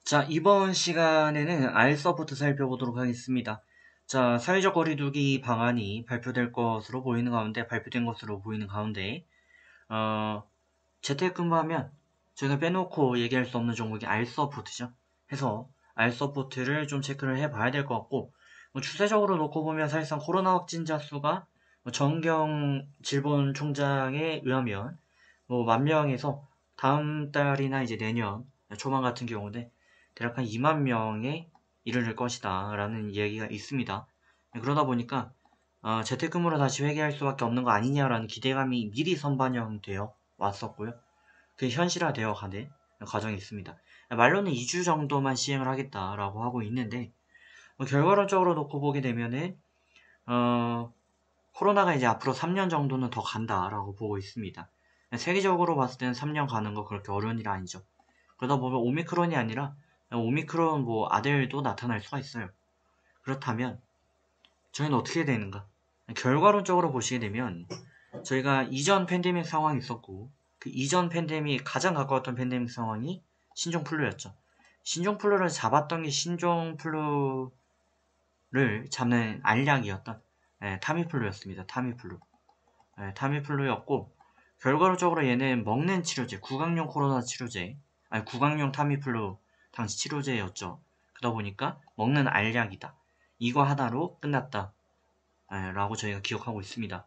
자, 이번 시간에는 R 서포트 살펴보도록 하겠습니다. 자, 사회적 거리두기 방안이 발표된 것으로 보이는 가운데, 재택근무하면 저희가 빼놓고 얘기할 수 없는 종목이 R 서포트죠. 해서 R 서포트를 좀 체크를 해봐야 될 것 같고, 추세적으로 놓고 보면 사실상 코로나 확진자 수가 정경 질본 총장에 의하면 10,000명에서 다음 달이나 이제 내년 초반 같은 경우는 대략 한 2만 명에 이르를 것이다 라는 얘기가 있습니다. 그러다 보니까 재택근무로 다시 회귀할 수밖에 없는 거 아니냐라는 기대감이 미리 선반영되어 왔었고요. 그게 현실화되어 가는 과정이 있습니다. 말로는 2주 정도만 시행을 하겠다라고 하고 있는데, 결과론적으로 놓고 보게 되면은 코로나가 이제 앞으로 3년 정도는 더 간다라고 보고 있습니다. 세계적으로 봤을 때는 3년 가는 거 그렇게 어려운 일 아니죠. 그러다 보면 오미크론이 아니라 오미크론 아들도 나타날 수가 있어요. 그렇다면 저희는 어떻게 되는가? 결과론적으로 보시게 되면 저희가 이전 팬데믹 상황이 있었고, 그 이전 팬데믹 가장 가까웠던 팬데믹 상황이 신종플루였죠. 신종플루를 잡았던 게 신종플루를 잡는 알약이었던 타미플루였습니다. 타미플루. 타미플루였고, 결과론적으로 얘는 먹는 치료제, 구강용 코로나 치료제, 아니 구강용 타미플루 당시 치료제였죠. 그러다 보니까 먹는 알약이다. 이거 하나로 끝났다. 라고 저희가 기억하고 있습니다.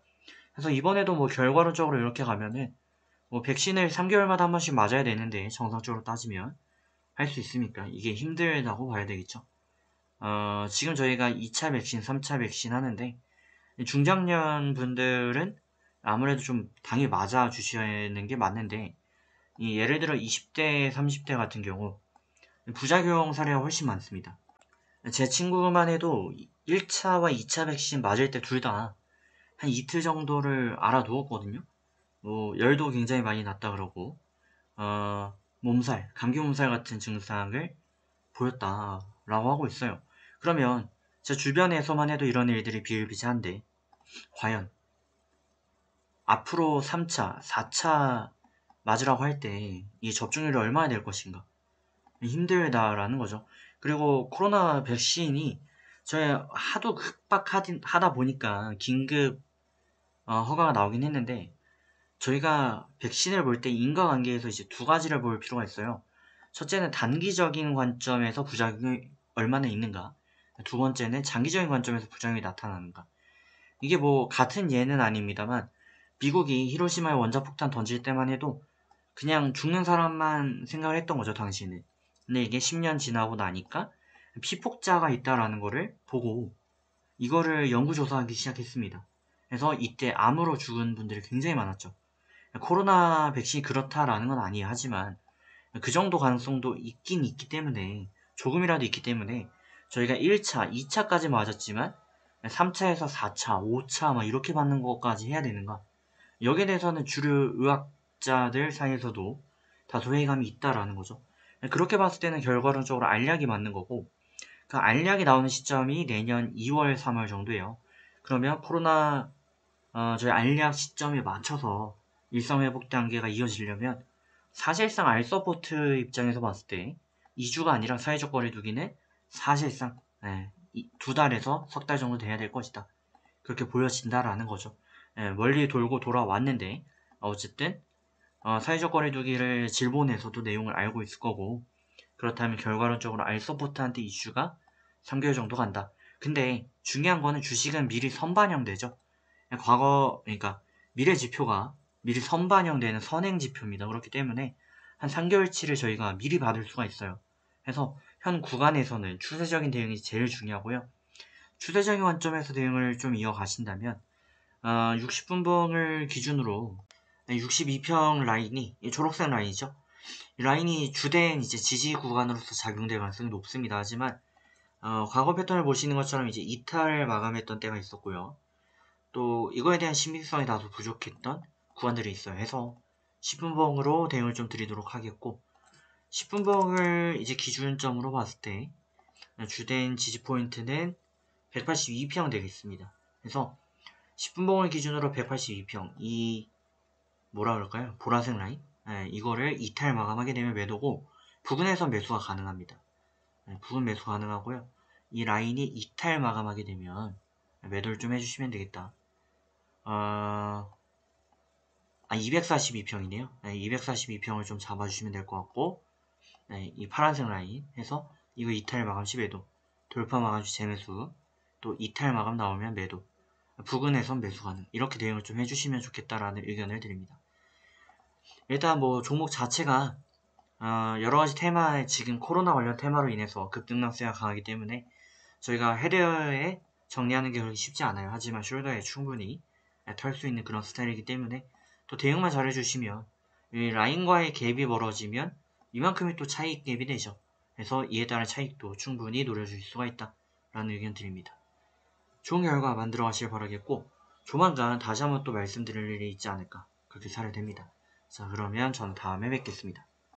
그래서 이번에도 결과론적으로 이렇게 가면은 백신을 3개월마다 한 번씩 맞아야 되는데 정상적으로 따지면 할 수 있습니까? 이게 힘들다고 봐야 되겠죠. 지금 저희가 2차 백신, 3차 백신 하는데 중장년 분들은 아무래도 좀 당연히 맞아 주시는 게 맞는데 예를 들어 20대, 30대 같은 경우 부작용 사례가 훨씬 많습니다. 제 친구만 해도 1차와 2차 백신 맞을 때 둘 다 한 이틀 정도를 알아두었거든요. 열도 굉장히 많이 났다 그러고 몸살, 감기 몸살 같은 증상을 보였다라고 하고 있어요. 그러면 제 주변에서만 해도 이런 일들이 비일비재한데 과연 앞으로 3차, 4차 맞으라고 할 때 이 접종률이 얼마나 될 것인가? 힘들다라는 거죠. 그리고 코로나 백신이 저희 하도 급박하다 보니까 긴급 허가가 나오긴 했는데 저희가 백신을 볼 때 인과관계에서 이제 두 가지를 볼 필요가 있어요. 첫째는 단기적인 관점에서 부작용이 얼마나 있는가. 두 번째는 장기적인 관점에서 부작용이 나타나는가. 이게 같은 예는 아닙니다만 미국이 히로시마에 원자폭탄 던질 때만 해도 그냥 죽는 사람만 생각을 했던 거죠, 당시는. 근데 이게 10년 지나고 나니까 피폭자가 있다라는 거를 보고 이거를 연구조사하기 시작했습니다. 그래서 이때 암으로 죽은 분들이 굉장히 많았죠. 코로나 백신이 그렇다라는 건 아니에요. 하지만 그 정도 가능성도 있긴 있기 때문에 조금이라도 있기 때문에 저희가 1차, 2차까지 맞았지만 3차에서 4차, 5차 막 이렇게 받는 것까지 해야 되는가? 여기에 대해서는 주류 의학자들 사이에서도 다소 회의감이 있다라는 거죠. 그렇게 봤을 때는 결과론적으로 알약이 맞는 거고 그 알약이 나오는 시점이 내년 2월, 3월 정도예요. 그러면 코로나 저희 알약 시점에 맞춰서 일상회복 단계가 이어지려면 사실상 알서포트 입장에서 봤을 때 2주가 아니라 사회적 거리두기는 사실상 2달에서 석 달 정도 돼야 될 것이다. 그렇게 보여진다라는 거죠. 멀리 돌고 돌아왔는데 어쨌든 사회적 거리두기를 질본에서도 내용을 알고 있을 거고 그렇다면 결과론적으로 알서포트한테 이슈가 3개월 정도 간다. 근데 중요한 거는 주식은 미리 선반영되죠. 그러니까 미래 지표가 미리 선반영되는 선행 지표입니다. 그렇기 때문에 한 3개월치를 저희가 미리 받을 수가 있어요. 그래서 현 구간에서는 추세적인 대응이 제일 중요하고요. 추세적인 관점에서 대응을 좀 이어가신다면 60분봉을 기준으로 62평 라인이 초록색 라인이죠. 이 라인이 주된 이제 지지 구간으로서 작용될 가능성이 높습니다. 하지만 과거 패턴을 보시는 것처럼 이제 이탈 마감했던 때가 있었고요. 또 이거에 대한 신빙성이 다소 부족했던 구간들이 있어요. 해서 10분봉으로 대응을 좀 드리도록 하겠고 10분봉을 이제 기준점으로 봤을 때 주된 지지 포인트는 182평 되겠습니다. 그래서 10분봉을 기준으로 182평 이 뭐라 그럴까요? 보라색 라인 이거를 이탈 마감하게 되면 매도고 부근에서 매수가 가능합니다. 부분 매수 가능하고요. 이 라인이 이탈 마감하게 되면 매도를 좀 해주시면 되겠다. 242평이네요. 242평을 좀 잡아주시면 될 것 같고, 이 파란색 라인 해서 이거 이탈 마감 시 매도, 돌파 마감 시 재매수, 또 이탈 마감 나오면 매도, 부근에선 매수 가능. 이렇게 대응을 좀 해주시면 좋겠다라는 의견을 드립니다. 일단 뭐 종목 자체가 여러가지 테마에 지금 코로나 관련 테마로 인해서 급등락세가 강하기 때문에 저희가 헤드웨어에 정리하는 게 그렇게 쉽지 않아요. 하지만 숄더에 충분히 털 수 있는 그런 스타일이기 때문에 또 대응만 잘해주시면 이 라인과의 갭이 벌어지면 이만큼이 또 차익 갭이 되죠. 그래서 이에 따른 차익도 충분히 노려줄 수가 있다라는 의견 드립니다. 좋은 결과 만들어 가시길 바라겠고 조만간 다시 한번 또 말씀드릴 일이 있지 않을까 그렇게 사례됩니다. 자, 그러면 저는 다음에 뵙겠습니다.